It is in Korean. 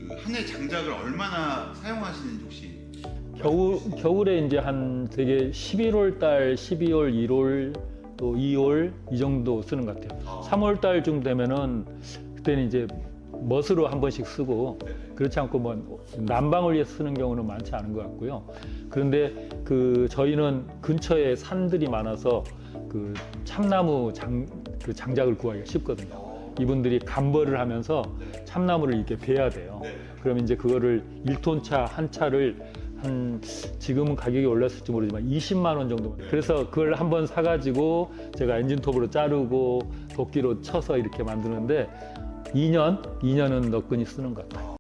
그 한 해 장작을 얼마나 사용하시는지 혹시 겨울에 이제 한 되게 11월 달, 12월, 1월, 또 2월 이 정도 쓰는 것 같아요. 3월 달쯤 되면은 그때는 이제 멋으로 한 번씩 쓰고 그렇지 않고 뭐 난방을 위해서 쓰는 경우는 많지 않은 것 같고요. 그런데 그 저희는 근처에 산들이 많아서 그 참나무 장작을 구하기가 쉽거든요. 이분들이 감벌을 하면서 참나무를 이렇게 베야 돼요. 그럼 이제 그거를 1톤차 한 차를 한 지금은 가격이 올랐을지 모르지만 20만 원 정도. 그래서 그걸 한번 사가지고 제가 엔진톱으로 자르고 도끼로 쳐서 이렇게 만드는데 2년은 너끈히 쓰는 것 같아요.